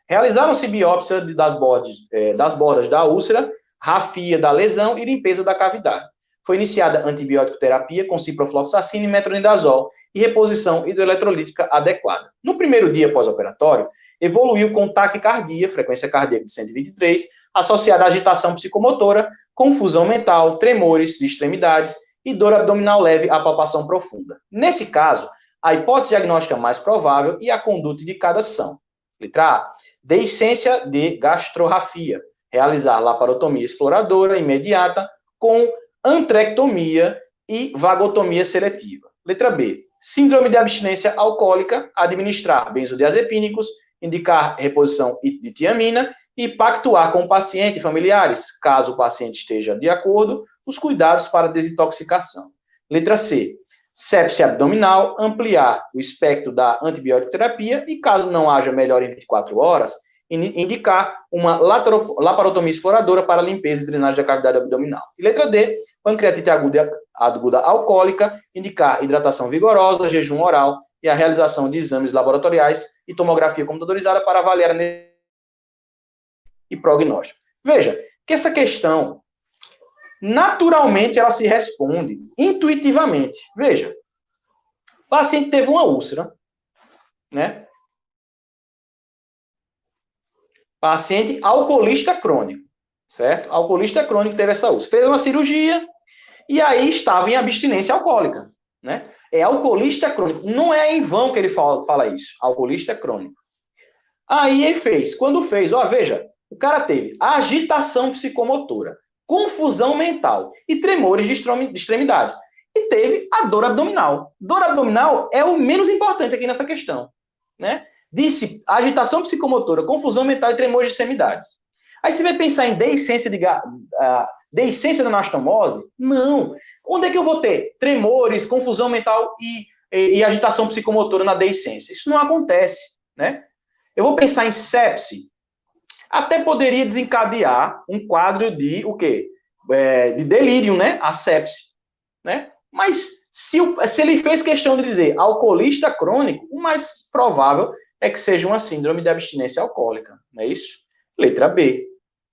Realizaram-se biópsia das bordas da úlcera, rafia da lesão e limpeza da cavidade. Foi iniciada antibiótico terapia com ciprofloxacina e metronidazol e reposição hidroeletrolítica adequada. No primeiro dia pós-operatório, evoluiu com taquicardia, frequência cardíaca de 123, associada à agitação psicomotora, confusão mental, tremores de extremidades e dor abdominal leve à palpação profunda. Nesse caso, a hipótese diagnóstica mais provável e a conduta indicada são: letra A, deiscência de gastrorrafia, realizar laparotomia exploradora imediata com antrectomia e vagotomia seletiva. Letra B, síndrome de abstinência alcoólica, administrar benzodiazepínicos, indicar reposição de tiamina e pactuar com o paciente e familiares, caso o paciente esteja de acordo, os cuidados para desintoxicação. Letra C, sepse abdominal, ampliar o espectro da antibiótico terapia e, caso não haja melhora em 24 horas, indicar uma laparotomia exploradora para limpeza e drenagem da cavidade abdominal. E letra D, pancreatite aguda alcoólica, indicar hidratação vigorosa, jejum oral e a realização de exames laboratoriais e tomografia computadorizada para avaliar e prognóstico. Veja que essa questão, naturalmente, ela se responde intuitivamente. Veja, o paciente teve uma úlcera, né? Paciente alcoolista crônico, certo? Alcoolista crônico teve essa úlcera. Fez uma cirurgia e aí estava em abstinência alcoólica, né? É alcoolista crônico. Não é em vão que ele fala isso. Alcoolista crônico. Aí ele fez. Quando fez, ó, veja, o cara teve agitação psicomotora, confusão mental e tremores de extremidades. E teve a dor abdominal. Dor abdominal é o menos importante aqui nessa questão, né? Disse agitação psicomotora, confusão mental e tremores de extremidades. Aí você vai pensar em deiscência da anastomose? Não. Onde é que eu vou ter tremores, confusão mental e agitação psicomotora na deiscência? Isso não acontece, né? Eu vou pensar em sepse. Até poderia desencadear um quadro de o quê? De delírio, né? A sepse, né? Mas se ele fez questão de dizer alcoolista crônico, o mais provável é que seja uma síndrome de abstinência alcoólica, não é isso? Letra B.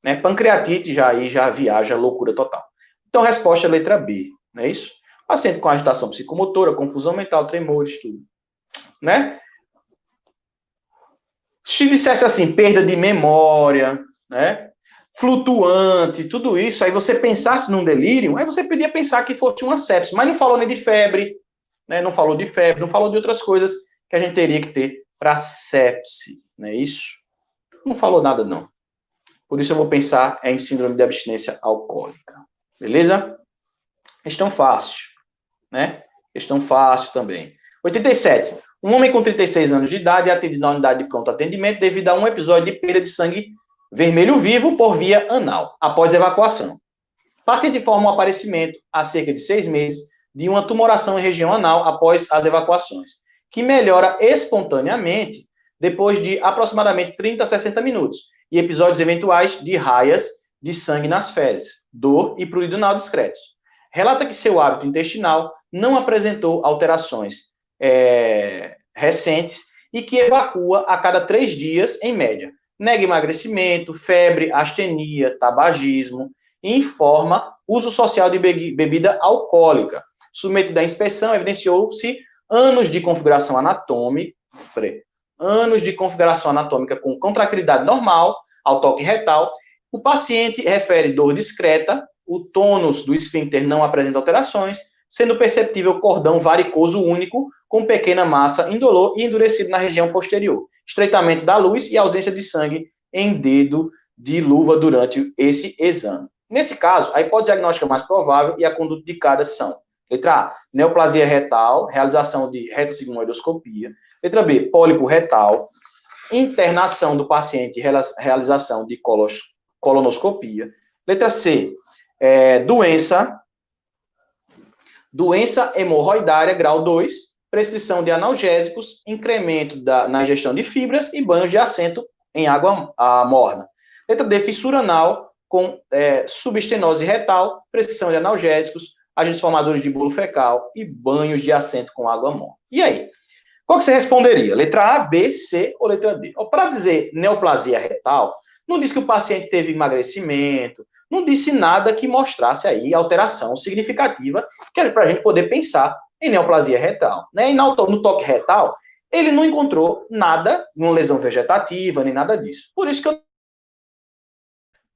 Né? Pancreatite já viaja loucura total. Então, resposta é letra B, não é isso? Paciente com agitação psicomotora, confusão mental, tremores, tudo. Né? Se dissesse assim, perda de memória, né? Flutuante, tudo isso, aí você pensasse num delírio, aí você podia pensar que fosse uma sepse, mas não falou nem de febre, né? Não falou de febre, não falou de outras coisas que a gente teria que ter para sepse, não é isso? Não falou nada, não. Por isso eu vou pensar em síndrome de abstinência alcoólica. Beleza? Questão fácil, né? Questão fácil também. 87. Um homem com 36 anos de idade é atendido na unidade de pronto atendimento devido a um episódio de perda de sangue vermelho vivo por via anal, após evacuação. O paciente informa um aparecimento há cerca de 6 meses de uma tumoração em região anal após as evacuações, que melhora espontaneamente depois de aproximadamente 30 a 60 minutos, e episódios eventuais de raias de sangue nas fezes, dor e prurido anal discretos. Relata que seu hábito intestinal não apresentou alterações recentes e que evacua a cada 3 dias, em média. Nega emagrecimento, febre, astenia, tabagismo e informa uso social de bebida alcoólica. Submetido à inspeção, evidenciou-se anos de configuração anatômica, com contratilidade normal, ao toque retal. O paciente refere dor discreta, o tônus do esfíncter não apresenta alterações, sendo perceptível cordão varicoso único, com pequena massa indolor e endurecido na região posterior, estreitamento da luz e ausência de sangue em dedo de luva durante esse exame. Nesse caso, a hipótese diagnóstica mais provável e a conduta indicada são: letra A, neoplasia retal, realização de retossigmoidoscopia. Letra B, pólipo retal, internação do paciente, realização de colonoscopia. Letra C, doença hemorroidária, grau 2, prescrição de analgésicos, incremento na ingestão de fibras e banhos de assento em água morna. Letra D, fissura anal com subestenose retal, prescrição de analgésicos, agentes formadores de bolo fecal e banhos de assento com água morna. E aí? Qual que você responderia? Letra A, B, C ou letra D? Para dizer neoplasia retal, não diz que o paciente teve emagrecimento, não disse nada que mostrasse aí alteração significativa, que é para a gente poder pensar em neoplasia retal. Né? E no toque retal, ele não encontrou nada, uma lesão vegetativa, nem nada disso. Por isso que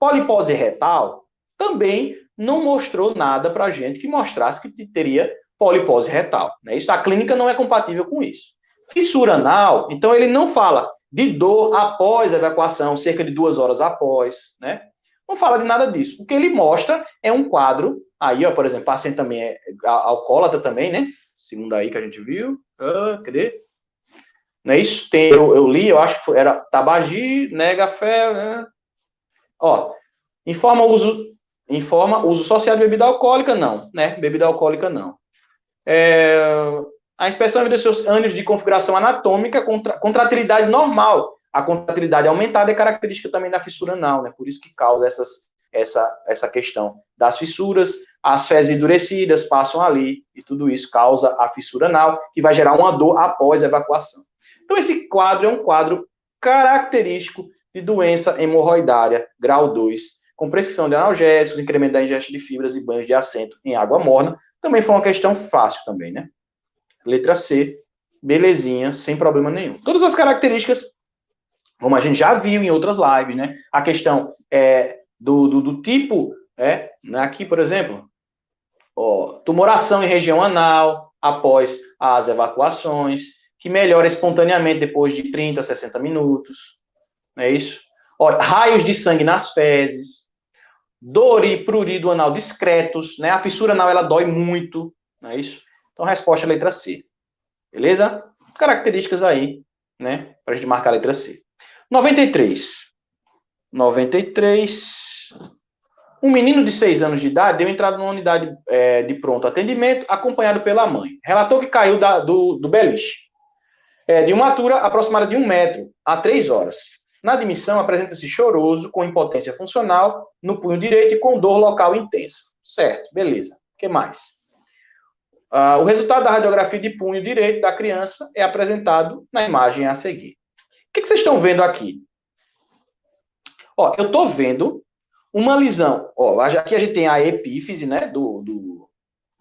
polipose retal também não mostrou nada para a gente que mostrasse que teria polipose retal. Né? Isso, a clínica não é compatível com isso. Fissura anal, então ele não fala de dor após a evacuação, cerca de 2 horas após, né? Não fala de nada disso. O que ele mostra é um quadro, aí, ó, por exemplo, o paciente também é alcoólatra também, né? Segundo aí que a gente viu. Cadê? Não é isso? Eu li, eu acho que era tabagi, nega fé, né? Ó, informa uso social de bebida alcoólica, não, né? Bebida alcoólica, não. A inspeção evidenciou anos de configuração anatômica, contratilidade normal. A contratilidade aumentada é característica também da fissura anal, né? Por isso que causa essas essa questão das fissuras, as fezes endurecidas passam ali, e tudo isso causa a fissura anal, que vai gerar uma dor após a evacuação. Então, esse quadro é um quadro característico de doença hemorroidária, grau 2, com prescrição de analgésicos, incremento da ingesta de fibras e banhos de assento em água morna. Também foi uma questão fácil também, né? Letra C, belezinha, sem problema nenhum. Todas as características, como a gente já viu em outras lives, né? A questão do tipo, aqui, por exemplo, tumoração em região anal, após as evacuações, que melhora espontaneamente depois de 30 a 60 minutos, não é isso? Raios de sangue nas fezes, dor e prurido anal discretos, né? A fissura anal, ela dói muito, não é isso? Então, resposta é a letra C. Beleza? Características aí, né? Para a gente marcar a letra C. 93. Um menino de 6 anos de idade deu entrada numa unidade de pronto atendimento, acompanhado pela mãe. Relatou que caiu do beliche, de uma altura aproximada de 1 metro, há 3 horas. Na admissão, apresenta-se choroso, com impotência funcional no punho direito e com dor local intensa. Certo, beleza. O que mais? O resultado da radiografia de punho direito da criança é apresentado na imagem a seguir. O que vocês estão vendo aqui? Eu estou vendo uma lesão. Aqui a gente tem a epífise, né, do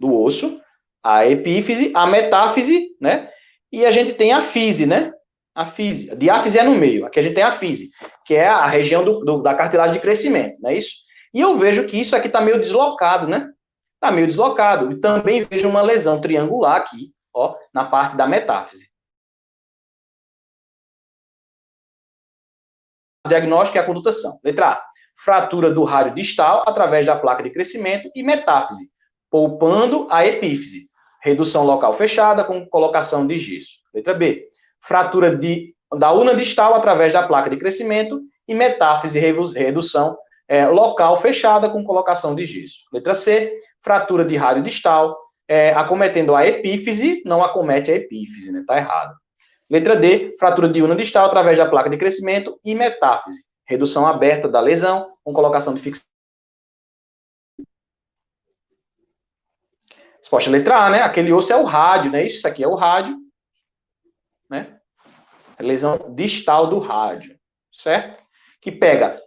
osso, a epífise, a metáfise, né, e a gente tem a fise, né, a fise. A diáfise é no meio. Aqui a gente tem a fise, que é a região da cartilagem de crescimento, não é isso? E eu vejo que isso aqui está meio deslocado, né? Está meio deslocado. E também vejo uma lesão triangular aqui, na parte da metáfise. O diagnóstico é a condução. Letra A. Fratura do rádio distal através da placa de crescimento e metáfise, poupando a epífise. Redução local fechada com colocação de gesso. Letra B. Fratura da urna distal através da placa de crescimento e metáfise, redução local fechada com colocação de gesso. Letra C. Fratura de rádio distal, acometendo a epífise, não acomete a epífise, né? Tá errado. Letra D. Fratura de urna distal através da placa de crescimento e metáfise. Redução aberta da lesão com colocação de fixação. Resposta letra A, né? Aquele osso é o rádio, né? Isso aqui é o rádio, né? Lesão distal do rádio, certo? Que pega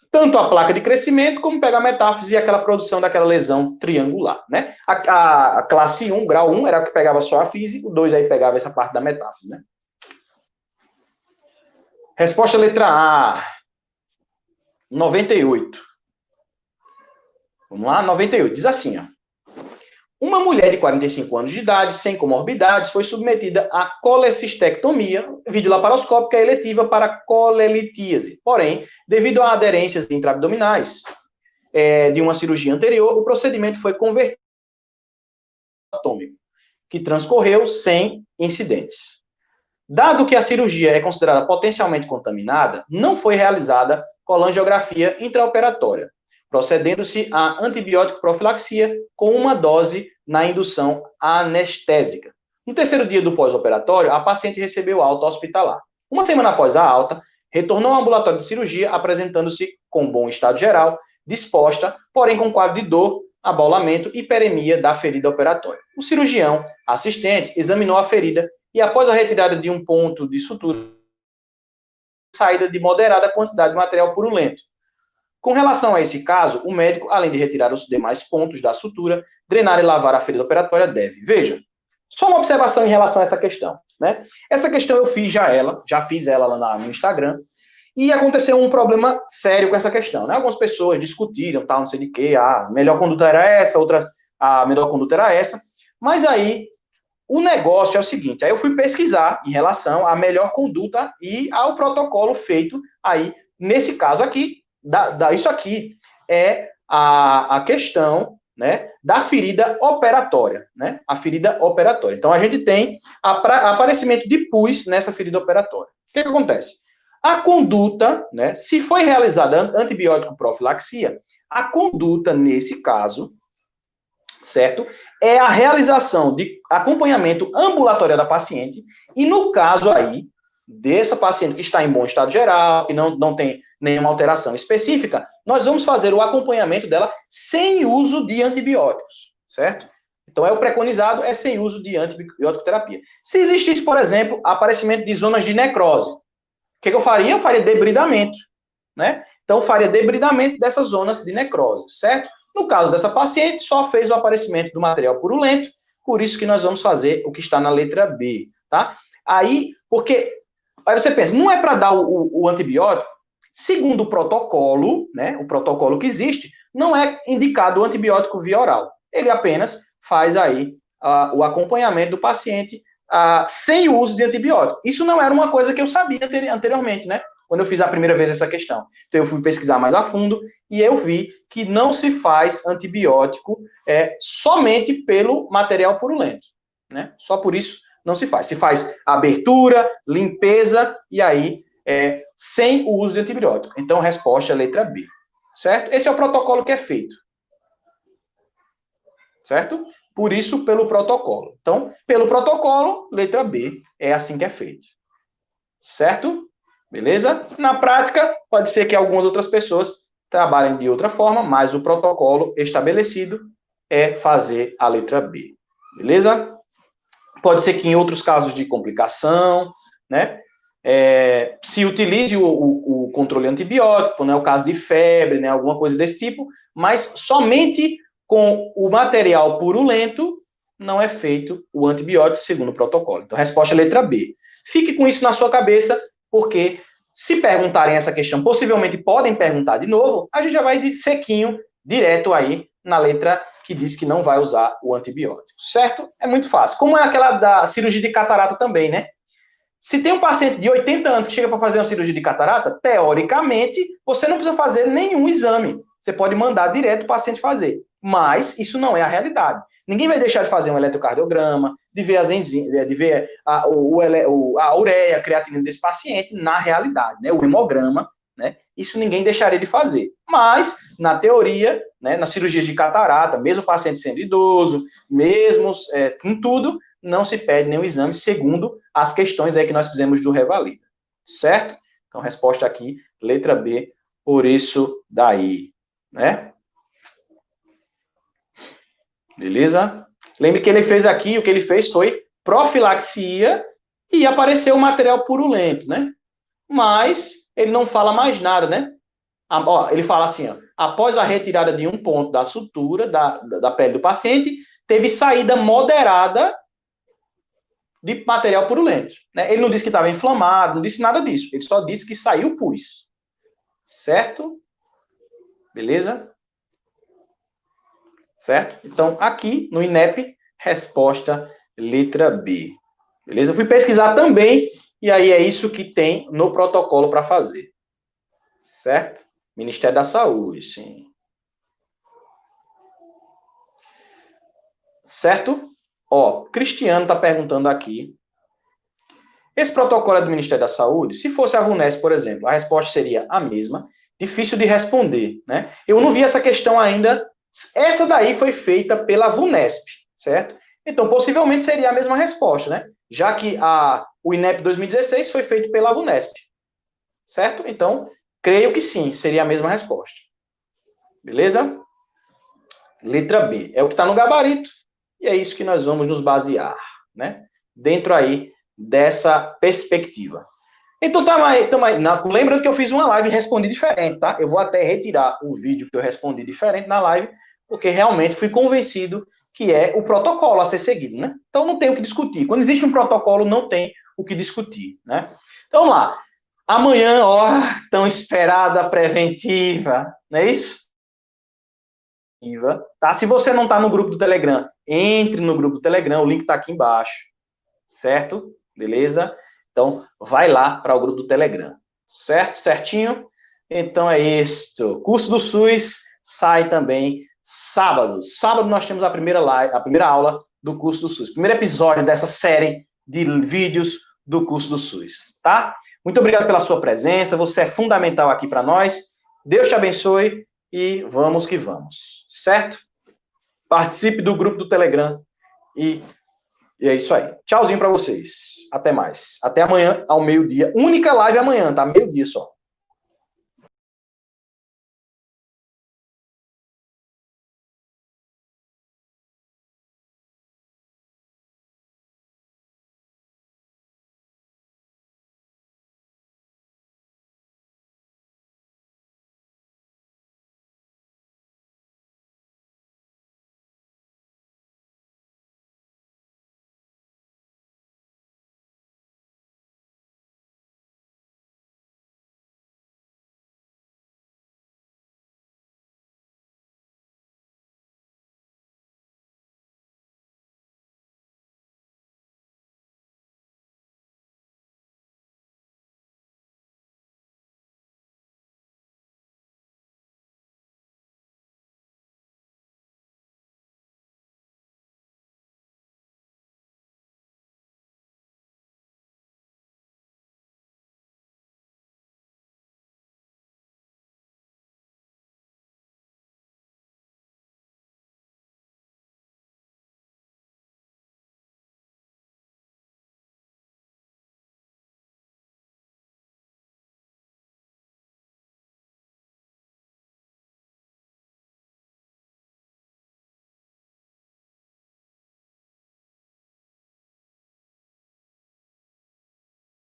tanto a placa de crescimento, como pega a metáfise e aquela produção daquela lesão triangular, né? A classe 1, grau 1, era o que pegava só a fise, o 2 aí pegava essa parte da metáfise, né? Resposta letra A. 98. Vamos lá, 98. Diz assim, Uma mulher de 45 anos de idade, sem comorbidades, foi submetida à colecistectomia videolaparoscópica eletiva para colelitíase. Porém, devido a aderências intraabdominais de uma cirurgia anterior, o procedimento foi convertido em atômico, que transcorreu sem incidentes. Dado que a cirurgia é considerada potencialmente contaminada, não foi realizada colangiografia intraoperatória, procedendo-se à antibiótico profilaxia com uma dose na indução anestésica. No terceiro dia do pós-operatório, a paciente recebeu alta hospitalar. Uma semana após a alta, retornou ao ambulatório de cirurgia, apresentando-se com bom estado geral, disposta, porém com quadro de dor, abaulamento e hiperemia da ferida operatória. O cirurgião assistente examinou a ferida e, após a retirada de um ponto de sutura, saída de moderada quantidade de material purulento. Com relação a esse caso, o médico, além de retirar os demais pontos da sutura, drenar e lavar a ferida operatória deve. Veja, só uma observação em relação a essa questão, né? Essa questão eu fiz já fiz ela lá no Instagram, e aconteceu um problema sério com essa questão, né? Algumas pessoas discutiram, tal, não sei de quê, a melhor conduta era essa, outra, a melhor conduta era essa, mas aí o negócio é o seguinte, aí eu fui pesquisar em relação à melhor conduta e ao protocolo feito aí, nesse caso aqui, isso aqui é a questão, né, da ferida operatória, né, a ferida operatória. Então, a gente tem aparecimento de pus nessa ferida operatória. O que acontece? A conduta, né, se foi realizada antibiótico profilaxia, a conduta, nesse caso, certo, é a realização de acompanhamento ambulatorial da paciente, e no caso aí, dessa paciente que está em bom estado geral, que não tem nenhuma alteração específica, nós vamos fazer o acompanhamento dela sem uso de antibióticos, certo? Então, o preconizado é sem uso de antibiótico terapia. Se existisse, por exemplo, aparecimento de zonas de necrose, o que eu faria? Eu faria debridamento, né? Então, faria debridamento dessas zonas de necrose, certo? No caso dessa paciente, só fez o aparecimento do material purulento, por isso que nós vamos fazer o que está na letra B, tá? Aí você pensa, não é para dar o antibiótico? Segundo o protocolo, né, o protocolo que existe, não é indicado o antibiótico via oral. Ele apenas faz aí o acompanhamento do paciente sem o uso de antibiótico. Isso não era uma coisa que eu sabia anteriormente, né? Quando eu fiz a primeira vez essa questão. Então, eu fui pesquisar mais a fundo e eu vi que não se faz antibiótico somente pelo material purulento, né? Só por isso não se faz. Se faz abertura, limpeza e aí sem o uso de antibiótico. Então, resposta é letra B, certo? Esse é o protocolo que é feito, certo? Por isso, pelo protocolo. Então, pelo protocolo, letra B, é assim que é feito, certo? Beleza? Na prática, pode ser que algumas outras pessoas trabalhem de outra forma, mas o protocolo estabelecido é fazer a letra B, beleza? Pode ser que em outros casos de complicação, né, se utilize o controle antibiótico, né, o caso de febre, né, alguma coisa desse tipo, mas somente com o material purulento não é feito o antibiótico segundo o protocolo. Então, a resposta é letra B. Fique com isso na sua cabeça, porque se perguntarem essa questão, possivelmente podem perguntar de novo, a gente já vai de sequinho, direto aí na letra que diz que não vai usar o antibiótico, certo? É muito fácil. Como é aquela da cirurgia de catarata também, né? Se tem um paciente de 80 anos que chega para fazer uma cirurgia de catarata, teoricamente, você não precisa fazer nenhum exame. Você pode mandar direto o paciente fazer. Mas isso não é a realidade. Ninguém vai deixar de fazer um eletrocardiograma, de ver as enzimas, de ver a ureia, a creatinina desse paciente na realidade, né? O hemograma, né? Isso ninguém deixaria de fazer. Mas, na teoria, né, nas cirurgias de catarata, mesmo o paciente sendo idoso, mesmo com tudo, não se pede nenhum exame, segundo as questões aí que nós fizemos do Revalida. Certo? Então, resposta aqui, letra B, por isso daí. Né? Beleza? Lembre que ele fez aqui, o que ele fez foi profilaxia e apareceu o material purulento, né? Mas ele não fala mais nada, né? Ele fala assim, ó, após a retirada de um ponto da sutura da pele do paciente, teve saída moderada de material purulento. Né? Ele não disse que estava inflamado, não disse nada disso. Ele só disse que saiu pus. Certo? Beleza? Certo? Então, aqui no INEP, resposta letra B. Beleza? Eu fui pesquisar também, e aí é isso que tem no protocolo para fazer. Certo? Ministério da Saúde, sim. Certo? Ó, Cristiano está perguntando aqui. Esse protocolo é do Ministério da Saúde? Se fosse a VUNESP, por exemplo, a resposta seria a mesma. Difícil de responder, né? Eu não vi essa questão ainda. Essa daí foi feita pela VUNESP, certo? Então, possivelmente seria a mesma resposta, né? Já que o INEP 2016 foi feito pela VUNESP, certo? Então, creio que sim, seria a mesma resposta. Beleza? Letra B. É o que está no gabarito. E é isso que nós vamos nos basear, né? Dentro aí dessa perspectiva. Então, lembrando que eu fiz uma live e respondi diferente, tá? Eu vou até retirar o vídeo que eu respondi diferente na live, porque realmente fui convencido que é o protocolo a ser seguido, né? Então, não tem o que discutir. Quando existe um protocolo, não tem o que discutir, né? Então, vamos lá. Amanhã, ó, tão esperada preventiva, não é isso? Tá? Se você não está no grupo do Telegram, entre no grupo do Telegram, o link está aqui embaixo, certo? Beleza? Então, vai lá para o grupo do Telegram, certo? Certinho? Então, é isto. Curso do SUS sai também sábado. Sábado nós temos a primeira aula do curso do SUS. Primeiro episódio dessa série de vídeos do curso do SUS, tá? Muito obrigado pela sua presença. Você é fundamental aqui para nós. Deus te abençoe e vamos que vamos, certo? Participe do grupo do Telegram e é isso aí. Tchauzinho para vocês. Até mais. Até amanhã ao meio-dia. Única live amanhã, tá? Meio-dia só.